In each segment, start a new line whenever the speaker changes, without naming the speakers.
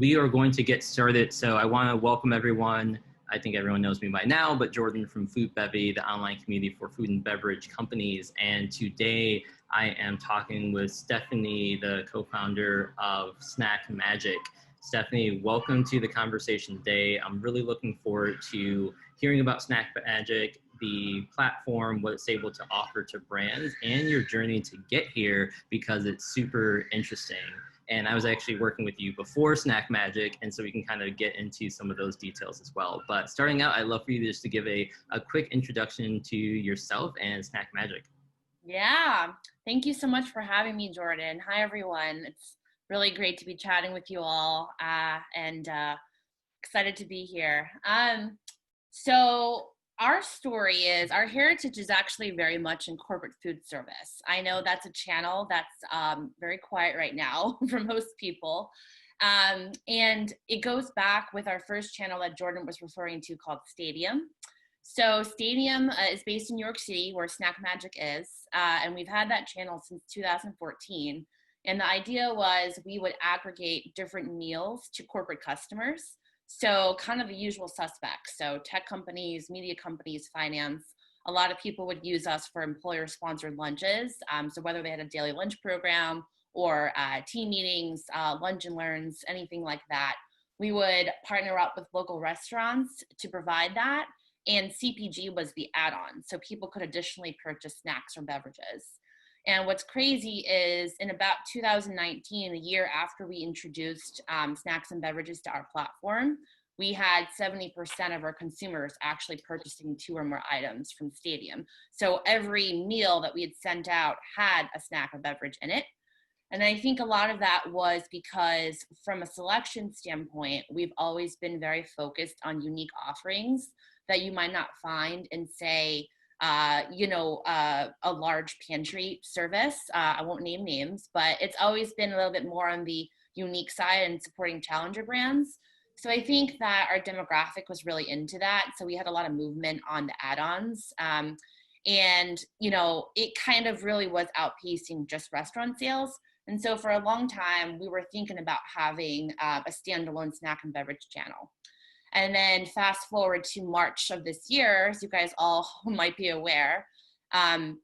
we are going to get started. So I want to welcome everyone. I think everyone knows me by now, but Jordan from Foodbevy, the online community for food and beverage companies. And today I am talking with Stephanie, the co-founder of SnackMagic. Stephanie, welcome to the conversation today. I'm really looking forward to hearing about SnackMagic, the platform, what it's able to offer to brands, and your journey to get here, because it's super interesting. And I was actually working with you before SnackMagic, and so we can kind of get into some of those details as well. But starting out, I'd love for you just to give a quick introduction to yourself and SnackMagic.
Yeah, thank you so much for having me, Jordan. Hi, everyone. It's really great to be chatting with you all, and excited to be here. So our story is, our heritage is actually very much in corporate food service. I know that's a channel that's very quiet right now for most people. And it goes back with our first channel that Jordan was referring to, called Stadium. So Stadium is based in New York City, where SnackMagic is, and we've had that channel since 2014. And the idea was we would aggregate different meals to corporate customers. So kind of the usual suspects. So tech companies, media companies, finance. A lot of people would use us for employer-sponsored lunches. So whether they had a daily lunch program or team meetings, lunch and learns, anything like that, we would partner up with local restaurants to provide that. And CPG was the add-on. So people could additionally purchase snacks or beverages. And what's crazy is, in about 2019, a year after we introduced snacks and beverages to our platform, we had 70% of our consumers actually purchasing 2 or more items from Stadium. So every meal that we had sent out had a snack or beverage in it. And I think a lot of that was because, from a selection standpoint, we've always been very focused on unique offerings that you might not find in, say, a large pantry service. I won't name names, but it's always been a little bit more on the unique side and supporting challenger brands. So I think that our demographic was really into that. So we had a lot of movement on the add-ons. And, it kind of really was outpacing just restaurant sales. And so for a long time, we were thinking about having a standalone snack and beverage channel. And then fast forward to March of this year, as you guys all might be aware,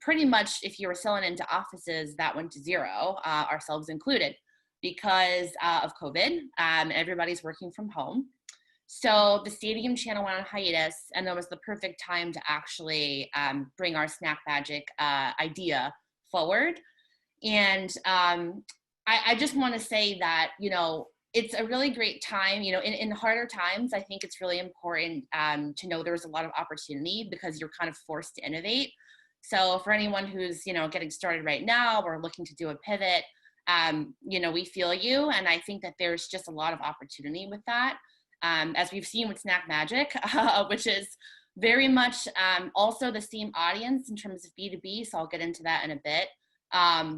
pretty much if you were selling into offices, that went to zero, ourselves included, because of COVID. Everybody's working from home. So the Stadium channel went on hiatus, and that was the perfect time to actually bring our SnackMagic idea forward. And I just want to say that, it's a really great time. In harder times, I think it's really important to know there's a lot of opportunity, because you're kind of forced to innovate. So for anyone who's, getting started right now or looking to do a pivot, we feel you. And I think that there's just a lot of opportunity with that, as we've seen with SnackMagic, which is very much also the same audience in terms of B2B. So I'll get into that in a bit,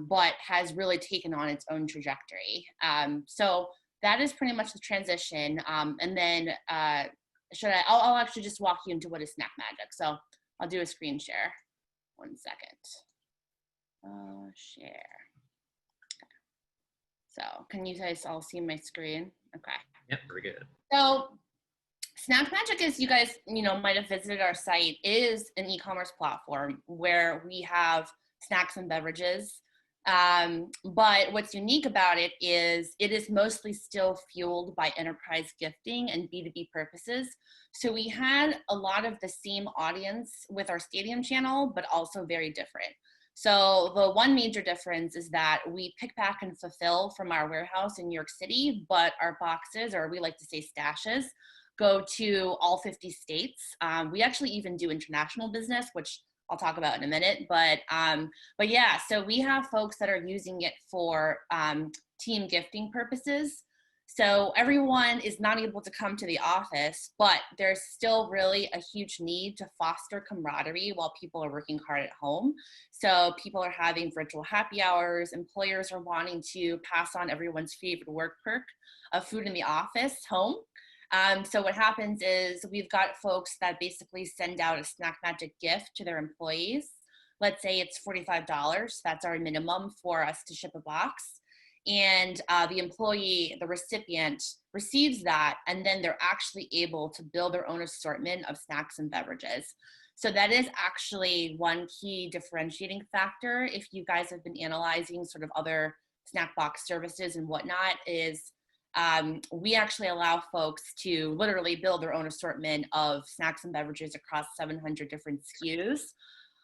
but has really taken on its own trajectory. So that is pretty much the transition. And then I'll actually just walk you into what is SnackMagic. So I'll do a screen share. 1 second. Share. Okay. So can you guys all see my screen? Okay.
Yep, very good.
So SnackMagic, as you guys, might have visited our site, is an e-commerce platform where we have snacks and beverages. But what's unique about it is mostly still fueled by enterprise gifting and B2B purposes. So we had a lot of the same audience with our Stadium channel, but also very different. So the one major difference is that we pick, pack, and fulfill from our warehouse in New York City, but our boxes, or we like to say stashes, go to all 50 states. We actually even do international business, which I'll talk about in a minute, but yeah, so we have folks that are using it for team gifting purposes. So everyone is not able to come to the office, but there's still really a huge need to foster camaraderie while people are working hard at home. So people are having virtual happy hours. Employers are wanting to pass on everyone's favorite work perk of food in the office home. So what happens is we've got folks that basically send out a SnackMagic gift to their employees. Let's say it's $45. That's our minimum for us to ship a box. and the employee, the recipient, receives that, and then they're actually able to build their own assortment of snacks and beverages. So that is actually one key differentiating factor. If you guys have been analyzing sort of other snack box services and whatnot, is we actually allow folks to literally build their own assortment of snacks and beverages across 700 different SKUs,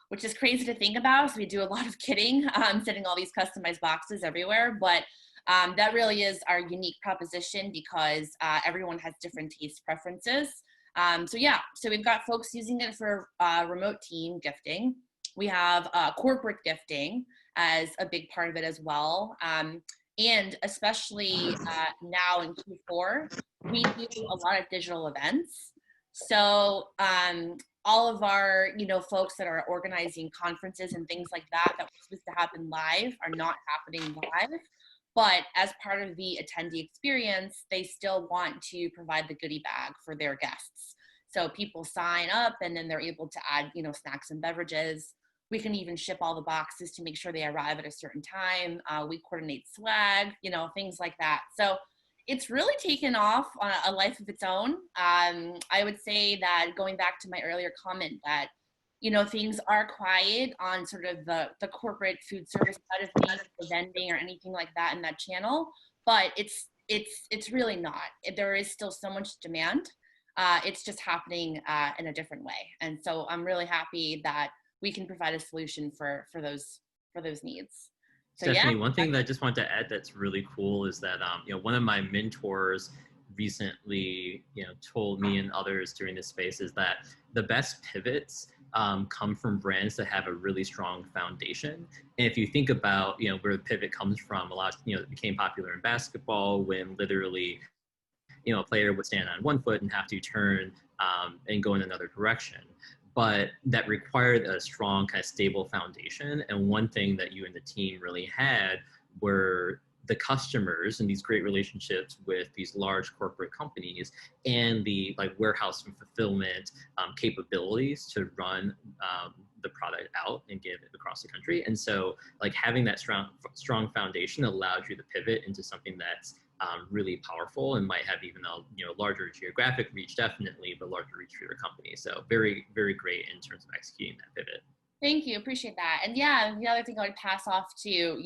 which is crazy to think about. So we do a lot of kidding, setting all these customized boxes everywhere. But that really is our unique proposition, because everyone has different taste preferences. So we've got folks using it for remote team gifting. We have corporate gifting as a big part of it as well. And especially now in Q4, we do a lot of digital events. So all of our, folks that are organizing conferences and things like that were supposed to happen live are not happening live. But as part of the attendee experience, they still want to provide the goodie bag for their guests. So people sign up and then they're able to add, snacks and beverages. We can even ship all the boxes to make sure they arrive at a certain time. We coordinate swag, things like that. So it's really taken off on a life of its own. I would say that, going back to my earlier comment, that things are quiet on sort of the corporate food service side of things, the vending or anything like that in that channel, but it's really not. There is still so much demand. It's just happening in a different way, and so I'm really happy that we can provide a solution for those needs. So
Stephanie, one thing that I just wanted to add that's really cool is that one of my mentors recently told me and others during this space is that the best pivots come from brands that have a really strong foundation. And if you think about where the pivot comes from, a lot it became popular in basketball when literally a player would stand on one foot and have to turn and go in another direction. But that required a strong kind of stable foundation. And one thing that you and the team really had were the customers and these great relationships with these large corporate companies and the warehouse and fulfillment capabilities to run the product out and get it across the country. And so having that strong foundation allows you to pivot into something that's really powerful and might have even a larger geographic reach, definitely, but larger reach for your company. So very, very great in terms of executing that pivot.
Thank you. Appreciate that. And yeah, the other thing I would pass off to,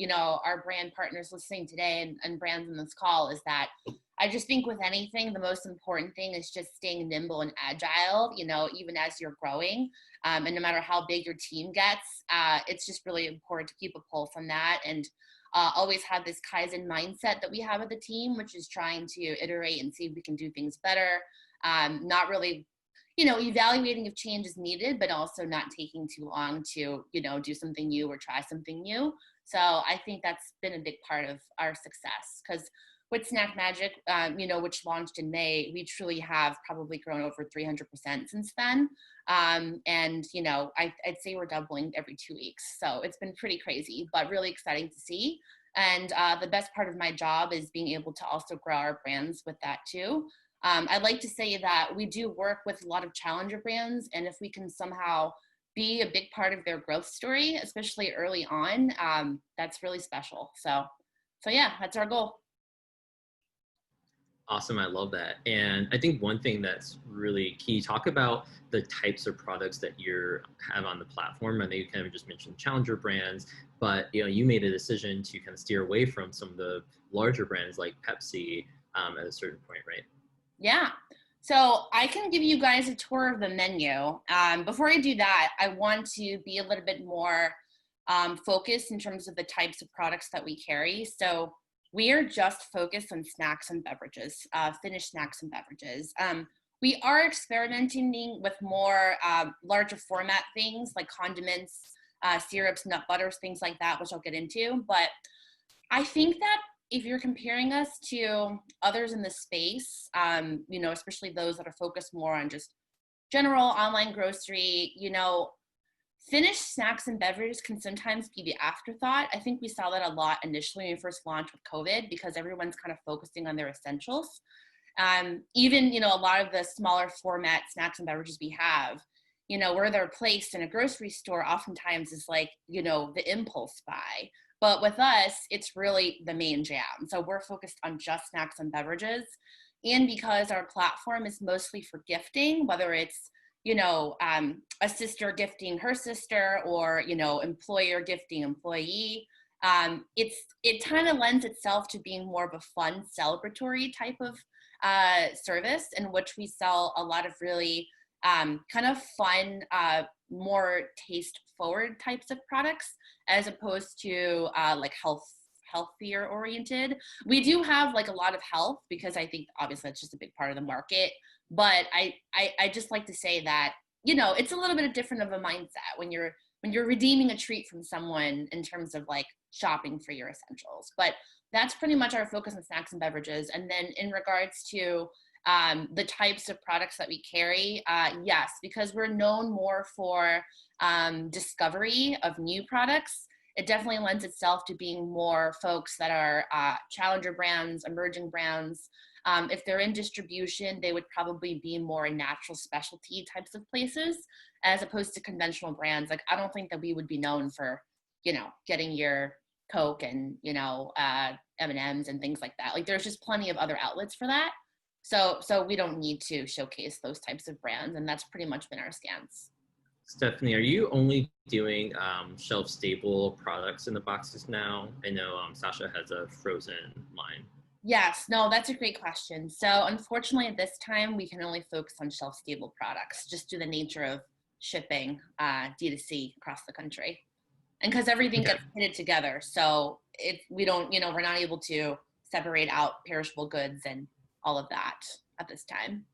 our brand partners listening today and brands in this call is that I just think with anything, the most important thing is just staying nimble and agile, even as you're growing. And no matter how big your team gets, it's just really important to keep a pulse on that and always have this Kaizen mindset that we have at the team, which is trying to iterate and see if we can do things better. Not really evaluating if change is needed, but also not taking too long to, do something new or try something new. So I think that's been a big part of our success, because with SnackMagic, which launched in May, we truly have probably grown over 300% since then. And, I'd say we're doubling every 2 weeks. So it's been pretty crazy, but really exciting to see. And the best part of my job is being able to also grow our brands with that too. I'd like to say that we do work with a lot of challenger brands, and if we can somehow be a big part of their growth story, especially early on, that's really special. So yeah, that's our goal.
Awesome. I love that. And I think one thing that's really key, talk about the types of products that you have on the platform. I know you kind of just mentioned challenger brands, but you made a decision to kind of steer away from some of the larger brands like Pepsi at a certain point, right?
Yeah. So I can give you guys a tour of the menu. Before I do that, I want to be a little bit more focused in terms of the types of products that we carry. So we are just focused on snacks and beverages, finished snacks and beverages. We are experimenting with more larger format things like condiments, syrups, nut butters, things like that, which I'll get into. But I think that if you're comparing us to others in the space, especially those that are focused more on just general online grocery, finished snacks and beverages can sometimes be the afterthought. I think we saw that a lot initially when we first launched with COVID, because everyone's kind of focusing on their essentials. Even, a lot of the smaller format snacks and beverages we have, where they're placed in a grocery store oftentimes is like, the impulse buy. But with us, it's really the main jam. So we're focused on just snacks and beverages. And because our platform is mostly for gifting, whether it's, a sister gifting her sister or, employer gifting employee, it kind of lends itself to being more of a fun, celebratory type of service in which we sell a lot of really kind of fun, more taste forward types of products as opposed to like healthier oriented. We do have like a lot of health because I think obviously that's just a big part of the market. But I just like to say that, it's a little bit different of a mindset when you're redeeming a treat from someone in terms of like shopping for your essentials. But that's pretty much our focus on snacks and beverages. And then in regards to the types of products that we carry, yes, because we're known more for discovery of new products, it definitely lends itself to being more folks that are challenger brands, emerging brands. If they're in distribution, they would probably be more in natural specialty types of places as opposed to conventional brands. Like, I don't think that we would be known for, getting your Coke and, M&Ms and things like that. Like, there's just plenty of other outlets for that. So we don't need to showcase those types of brands. And that's pretty much been our stance.
Stephanie, are you only doing shelf-stable products in the boxes now? I know Sasha has a frozen line.
Yes, no, that's a great question. So unfortunately at this time, we can only focus on shelf-stable products just due to the nature of shipping D2C across the country. And because everything gets pitted together. So we're not able to separate out perishable goods and all of that at this time.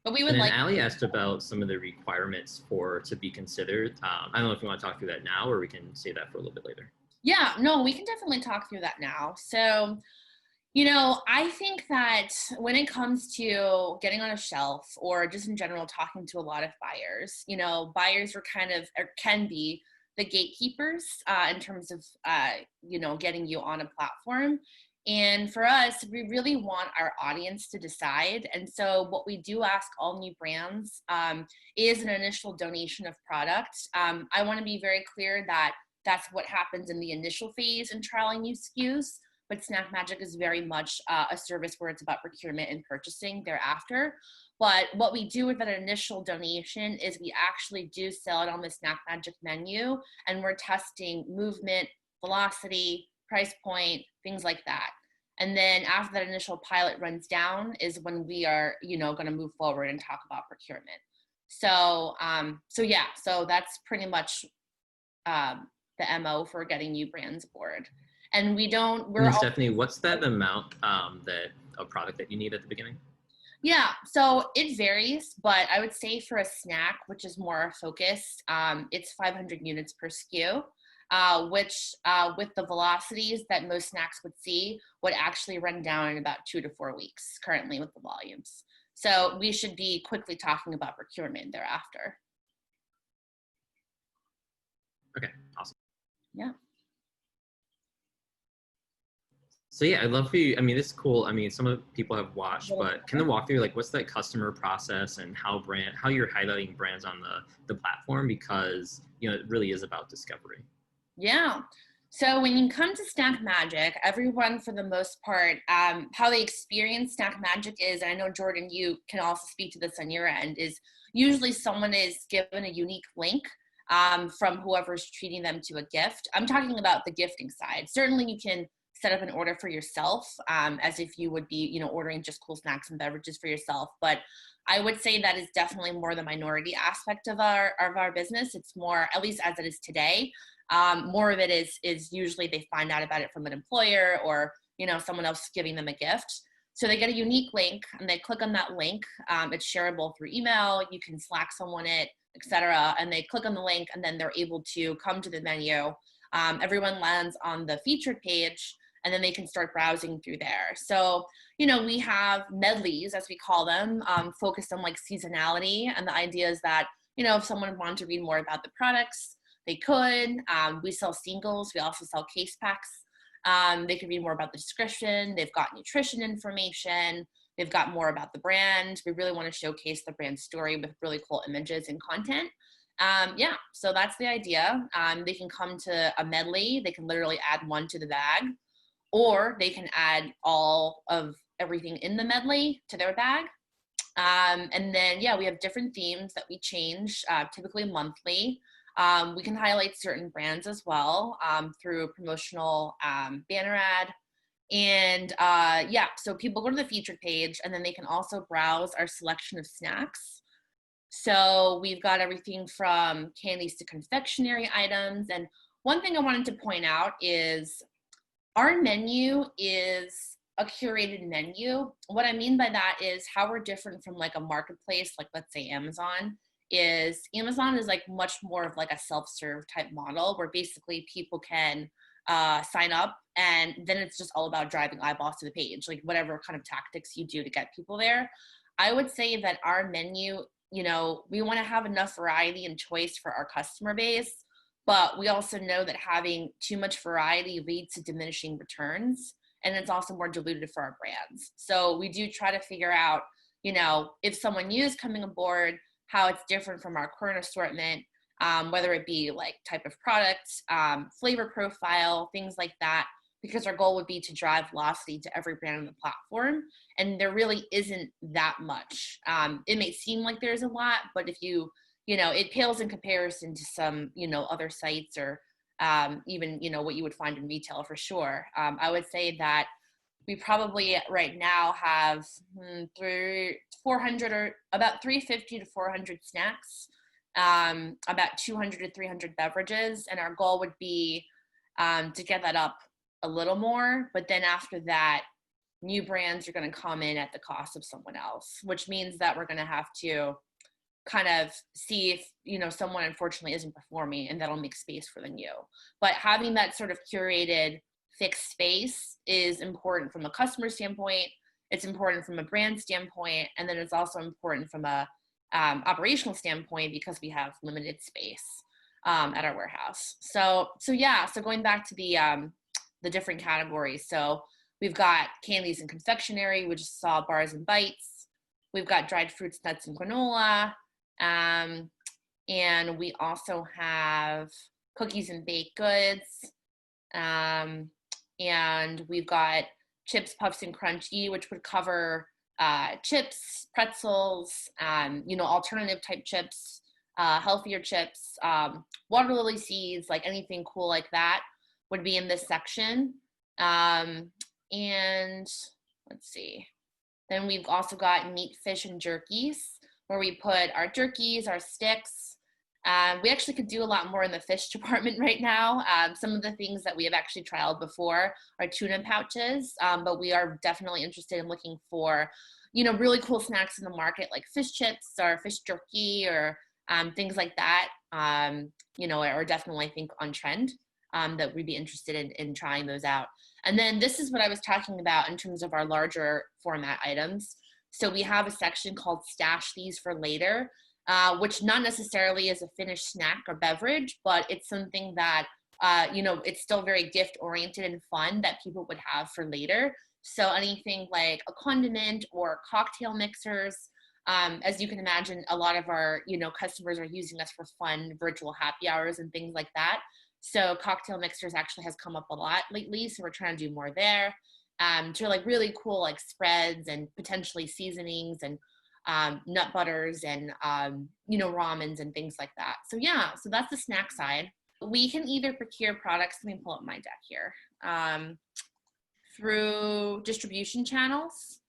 But we would like.
Allie asked about some of the requirements to be considered. I don't know if you want to talk through that now, or we can say that for a little bit later.
Yeah, no, we can definitely talk through that now. So, I think that when it comes to getting on a shelf or just in general talking to a lot of buyers, buyers are can be the gatekeepers in terms of, getting you on a platform. And for us, we really want our audience to decide. And so what we do ask all new brands is an initial donation of product. I want to be very clear that that's what happens in the initial phase in trialing new SKUs. But SnackMagic is very much a service where it's about procurement and purchasing thereafter. But what we do with that initial donation is we actually do sell it on the SnackMagic menu, and we're testing movement, velocity, price point, things like that. And then after that initial pilot runs down is when we are, going to move forward and talk about procurement. So that's pretty much the MO for getting new brands aboard. And
Stephanie, what's that amount a product that you need at the beginning?
Yeah, so it varies, but I would say for a snack, which is more focused, it's 500 units per SKU, which with the velocities that most snacks would see would actually run down in about 2 to 4 weeks currently with the volumes. So we should be quickly talking about procurement thereafter.
Okay, awesome.
Yeah.
So yeah, I'd love for you. I mean, this is cool. I mean, some of the people have watched, but can they walk through like what's that customer process and how you're highlighting brands on the platform, because it really is about discovery.
Yeah. So when you come to SnackMagic, everyone for the most part, how they experience SnackMagic is, and I know Jordan, you can also speak to this on your end, is usually someone is given a unique link from whoever's treating them to a gift. I'm talking about the gifting side. Certainly you can set up an order for yourself as if you would be, ordering just cool snacks and beverages for yourself. But I would say that is definitely more the minority aspect of our business. It's more, at least as it is today, more of it is usually they find out about it from an employer or, someone else giving them a gift. So they get a unique link and they click on that link. It's shareable through email. You can Slack someone it, etc. And they click on the link and then they're able to come to the menu. Everyone lands on the featured page, and then they can start browsing through there. So, we have medleys, as we call them, focused on like seasonality. And the idea is that, if someone wanted to read more about the products, they could. We sell singles. We also sell case packs. They can read more about the description. They've got nutrition information. They've got more about the brand. We really want to showcase the brand story with really cool images and content. Yeah, so that's the idea. They can come to a medley. They can literally add one to the bag, or they can add all of everything in the medley to their bag. And then, yeah, we have different themes that we change, typically monthly. We can highlight certain brands as well through a promotional banner ad. And yeah, so people go to the featured page, and then they can also browse our selection of snacks. So we've got everything from candies to confectionery items. And one thing I wanted to point out is our menu is a curated menu. What I mean by that is how we're different from like a marketplace, like let's say Amazon is like much more of like a self-serve type model where basically people can sign up, and then it's just all about driving eyeballs to the page, like whatever kind of tactics you do to get people there. I would say that our menu, you know, we want to have enough variety and choice for our customer base, but we also know that having too much variety leads to diminishing returns, and it's also more diluted for our brands. So we do try to figure out, you know, if someone new is coming aboard, how it's different from our current assortment, whether it be like type of product, flavor profile, things like that, because our goal would be to drive velocity to every brand on the platform. And there really isn't that much. It may seem like there's a lot, but if you know, it pales in comparison to some, you know, other sites or even, you know, what you would find in retail for sure. I would say that we probably right now have 400 or about 350 to 400 snacks, about 200 to 300 beverages. And our goal would be to get that up a little more. But then after that, new brands are going to come in at the cost of someone else, which means that we're going to have to kind of see if, you know, someone unfortunately isn't performing, and that'll make space for the new. But having that sort of curated fixed space is important from a customer standpoint. It's important from a brand standpoint, and then it's also important from a operational standpoint because we have limited space at our warehouse. So yeah. So going back to the different categories. So we've got candies and confectionery, which is saw bars and bites. We've got dried fruits, nuts, and granola. And we also have cookies and baked goods. And we've got chips, puffs, and crunchy, which would cover chips, pretzels, you know, alternative type chips, healthier chips, water lily seeds, like anything cool like that would be in this section. And let's see. Then we've also got meat, fish, and jerkies, where we put our jerkies, our sticks. We actually could do a lot more in the fish department right now. Some of the things that we have actually trialed before are tuna pouches, but we are definitely interested in looking for, you know, really cool snacks in the market like fish chips or fish jerky or things like that, you know, are definitely, I think, on trend, that we'd be interested in trying those out. And then this is what I was talking about in terms of our larger format items. So we have a section called Stash These for Later, which not necessarily is a finished snack or beverage, but it's something that, you know, it's still very gift oriented and fun that people would have for later. So anything like a condiment or cocktail mixers. As you can imagine, a lot of our, you know, customers are using us for fun virtual happy hours and things like that. So cocktail mixers actually has come up a lot lately. So we're trying to do more there. To like really cool like spreads and potentially seasonings and nut butters and you know, ramens and things like that. So yeah, so that's the snack side. We can either procure products, let me pull up my deck here, through distribution channels.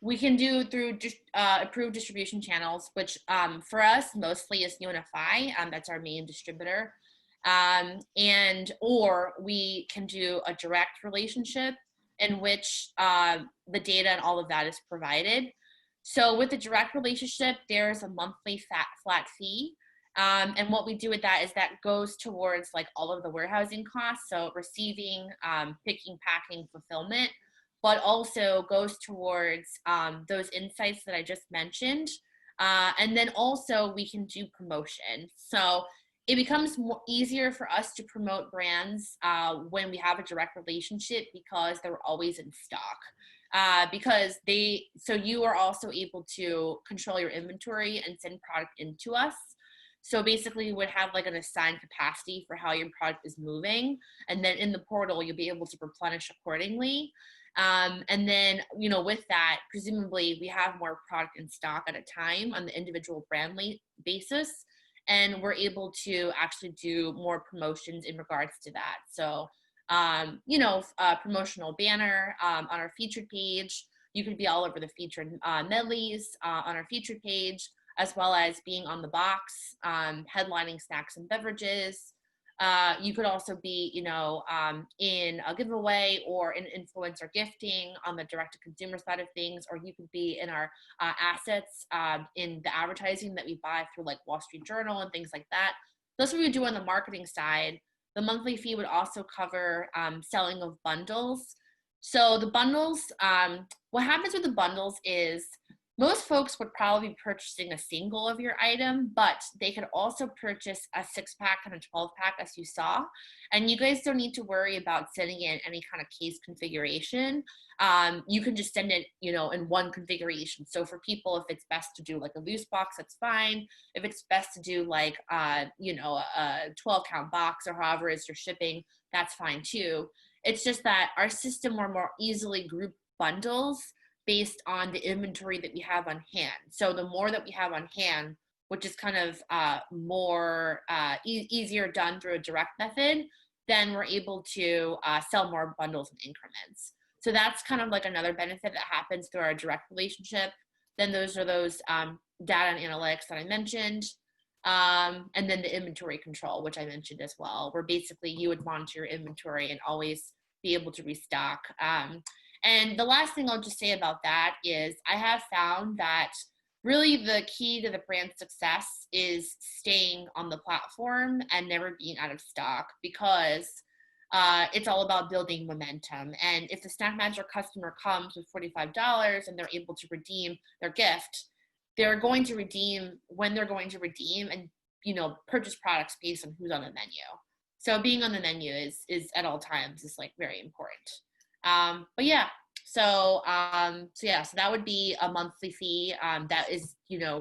We can do through approved distribution channels, which for us mostly is Unify. That's our main distributor. And or we can do a direct relationship in which the data and all of that is provided. So with the direct relationship, there's a monthly flat fee. And what we do with that is that goes towards like all of the warehousing costs. So receiving, picking, packing, fulfillment, but also goes towards those insights that I just mentioned. And then also we can do promotion. So it becomes easier for us to promote brands when we have a direct relationship because they're always in stock. because so you are also able to control your inventory and send product into us. So basically you would have like an assigned capacity for how your product is moving. And then in the portal, you'll be able to replenish accordingly. And then, with that, presumably we have more product in stock at a time on the individual brand basis. And we're able to actually do more promotions in regards to that. So, promotional banner on our featured page. You could be all over the featured medleys on our featured page, as well as being on the box, headlining snacks and beverages. You could also be, in a giveaway or in influencer gifting on the direct-to-consumer side of things, or you could be in our assets in the advertising that we buy through like Wall Street Journal and things like that. That's what we do on the marketing side. The monthly fee would also cover selling of bundles. So the bundles, what happens with the bundles is most folks would probably be purchasing a single of your item, but they could also purchase a 6-pack and a 12-pack, as you saw. And you guys don't need to worry about sending in any kind of case configuration. You can just send it, in one configuration. So for people, if it's best to do like a loose box, that's fine. If it's best to do like, a 12-count box or however is your shipping, that's fine too. It's just that our system will more easily group bundles based on the inventory that we have on hand. So the more that we have on hand, which is kind of more easier done through a direct method, then we're able to sell more bundles and increments. So that's kind of like another benefit that happens through our direct relationship. Then those are those data and analytics that I mentioned. And then the inventory control, which I mentioned as well, where basically you would monitor your inventory and always be able to restock. And the last thing I'll just say about that is I have found that really the key to the brand success is staying on the platform and never being out of stock, because it's all about building momentum. And if the SnackMagic customer comes with $45 and they're able to redeem their gift, they're going to redeem when they're going to redeem and, purchase products based on who's on the menu. So being on the menu is at all times is like very important. But yeah, so that would be a monthly fee that is,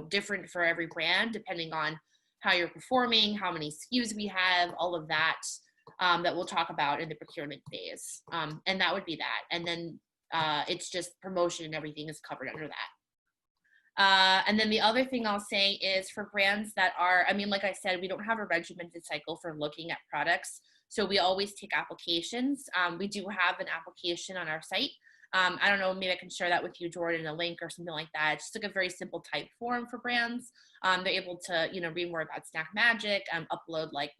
different for every brand depending on how you're performing, how many SKUs we have, all of that, that we'll talk about in the procurement phase. And that would be that. And then it's just promotion and everything is covered under that. And then the other thing I'll say is for brands that are, like I said, we don't have a regimented cycle for looking at products. So we always take applications. We do have an application on our site. I don't know, maybe I can share that with you, Jordan, a link or something like that. It's just like a very simple type form for brands. They're able to, read more about SnackMagic, upload like,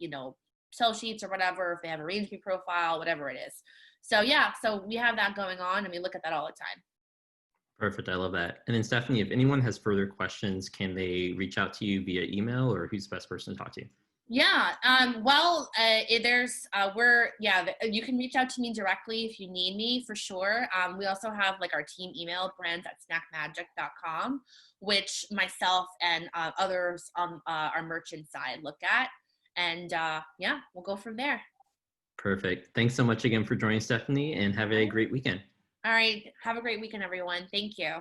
sell sheets or whatever, if they have a range profile, whatever it is. So yeah, so we have that going on and we look at that all the time.
Perfect. I love that. And then Stephanie, if anyone has further questions, can they reach out to you via email, or who's the best person to talk to?
Yeah. You can reach out to me directly if you need me, for sure. We also have like our team email, brands@snackmagic.com, which myself and others on our merchant side look at. And we'll go from there.
Perfect. Thanks so much again for joining, Stephanie, and have a great weekend.
All right. Have a great weekend, everyone. Thank you.